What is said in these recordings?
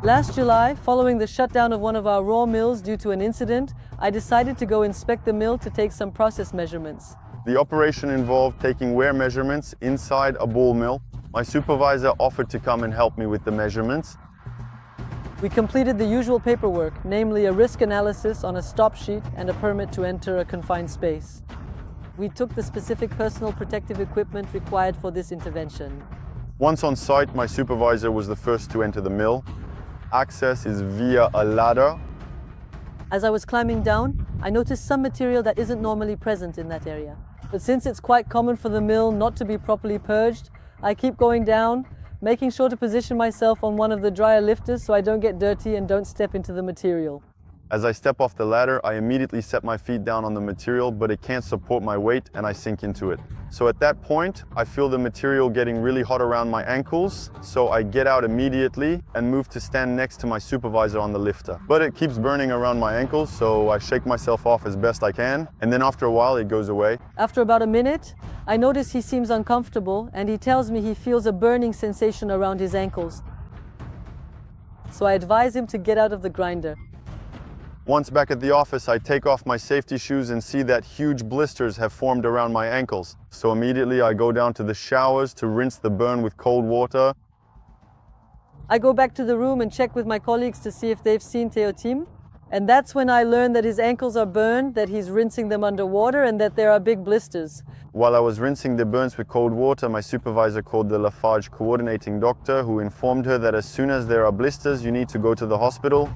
Last July, following the shutdown of one of our raw mills due to an incident, I decided to go inspect the mill to take some process measurements. The operation involved taking wear measurements inside a ball mill. My supervisor offered to come and help me with the measurements. We completed the usual paperwork, namely a risk analysis on a stop sheet and a permit to enter a confined space. We took the specific personal protective equipment required for this intervention. Once on site, my supervisor was the first to enter the mill. Access is via a ladder. As I was climbing down, I noticed some material that isn't normally present in that area. But since it's quite common for the mill not to be properly purged, I keep going down, making sure to position myself on one of the dryer lifters so I don't get dirty and don't step into the material. As I step off the ladder, I immediately set my feet down on the material, but it can't support my weight and I sink into it. So at that point, I feel the material getting really hot around my ankles, so I get out immediately and move to stand next to my supervisor on the lifter. But it keeps burning around my ankles, so I shake myself off as best I can, and then after a while it goes away. After about a minute, I notice he seems uncomfortable and he tells me he feels a burning sensation around his ankles. So I advise him to get out of the grinder. Once back at the office, I take off my safety shoes and see that huge blisters have formed around my ankles. So immediately I go down to the showers to rinse the burn with cold water. I go back to the room and check with my colleagues to see if they've seen Teotim. And that's when I learn that his ankles are burned, that he's rinsing them underwater, and that there are big blisters. While I was rinsing the burns with cold water, my supervisor called the Lafarge coordinating doctor, who informed her that as soon as there are blisters, you need to go to the hospital.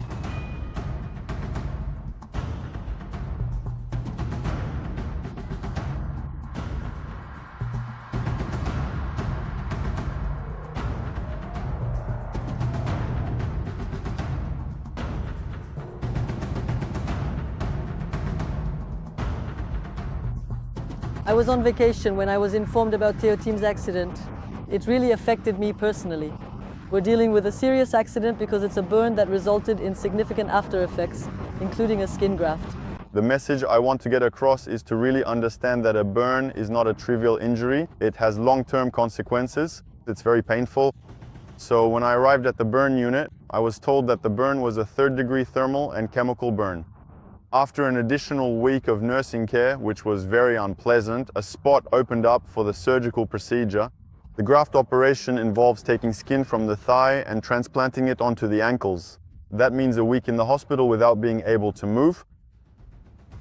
I was on vacation when I was informed about Teotim's accident. It really affected me personally. We're dealing with a serious accident because it's a burn that resulted in significant after effects, including a skin graft. The message I want to get across is to really understand that a burn is not a trivial injury. It has long-term consequences. It's very painful. So when I arrived at the burn unit, I was told that the burn was a 3rd-degree thermal and chemical burn. After an additional week of nursing care, which was very unpleasant, a spot opened up for the surgical procedure. The graft operation involves taking skin from the thigh and transplanting it onto the ankles. That means a week in the hospital without being able to move.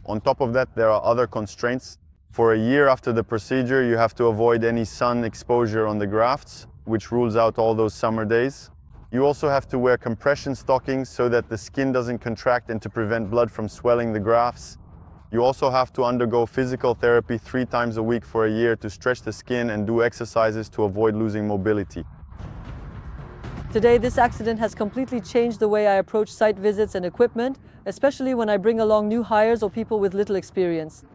On top of that, there are other constraints. For a year after the procedure, you have to avoid any sun exposure on the grafts, which rules out all those summer days. You also have to wear compression stockings so that the skin doesn't contract and to prevent blood from swelling the grafts. You also have to undergo physical therapy 3 times a week for a year to stretch the skin and do exercises to avoid losing mobility. Today, this accident has completely changed the way I approach site visits and equipment, especially when I bring along new hires or people with little experience.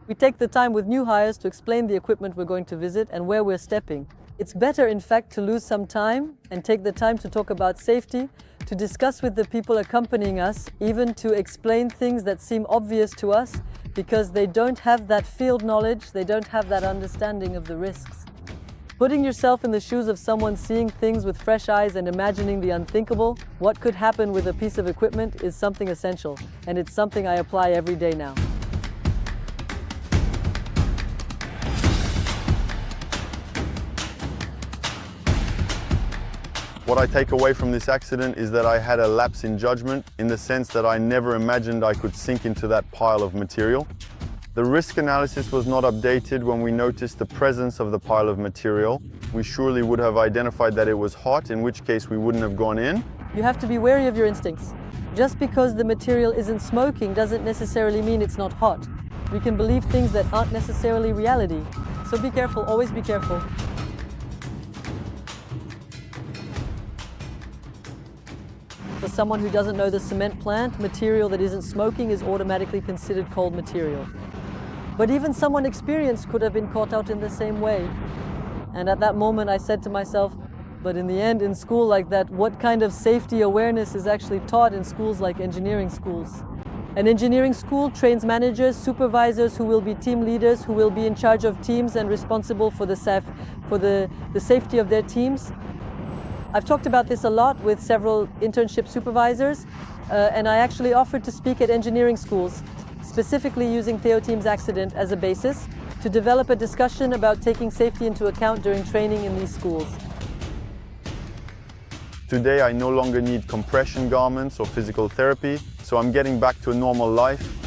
We take the time with new hires to explain the equipment we're going to visit and where we're stepping. It's better, in fact, to lose some time and take the time to talk about safety, to discuss with the people accompanying us, even to explain things that seem obvious to us, because they don't have that field knowledge, they don't have that understanding of the risks. Putting yourself in the shoes of someone seeing things with fresh eyes and imagining the unthinkable, what could happen with a piece of equipment, is something essential, and it's something I apply every day now. What I take away from this accident is that I had a lapse in judgment in the sense that I never imagined I could sink into that pile of material. The risk analysis was not updated when we noticed the presence of the pile of material. We surely would have identified that it was hot, in which case we wouldn't have gone in. You have to be wary of your instincts. Just because the material isn't smoking doesn't necessarily mean it's not hot. We can believe things that aren't necessarily reality. So be careful, always be careful. For someone who doesn't know the cement plant, material that isn't smoking is automatically considered cold material. But even someone experienced could have been caught out in the same way. And at that moment I said to myself, but in the end, in school like that, what kind of safety awareness is actually taught in schools like engineering schools? An engineering school trains managers, supervisors who will be team leaders, who will be in charge of teams and responsible for the safety of their teams. I've talked about this a lot with several internship supervisors, and I actually offered to speak at engineering schools, specifically using Theo Team's accident as a basis to develop a discussion about taking safety into account during training in these schools. Today I no longer need compression garments or physical therapy, so I'm getting back to a normal life.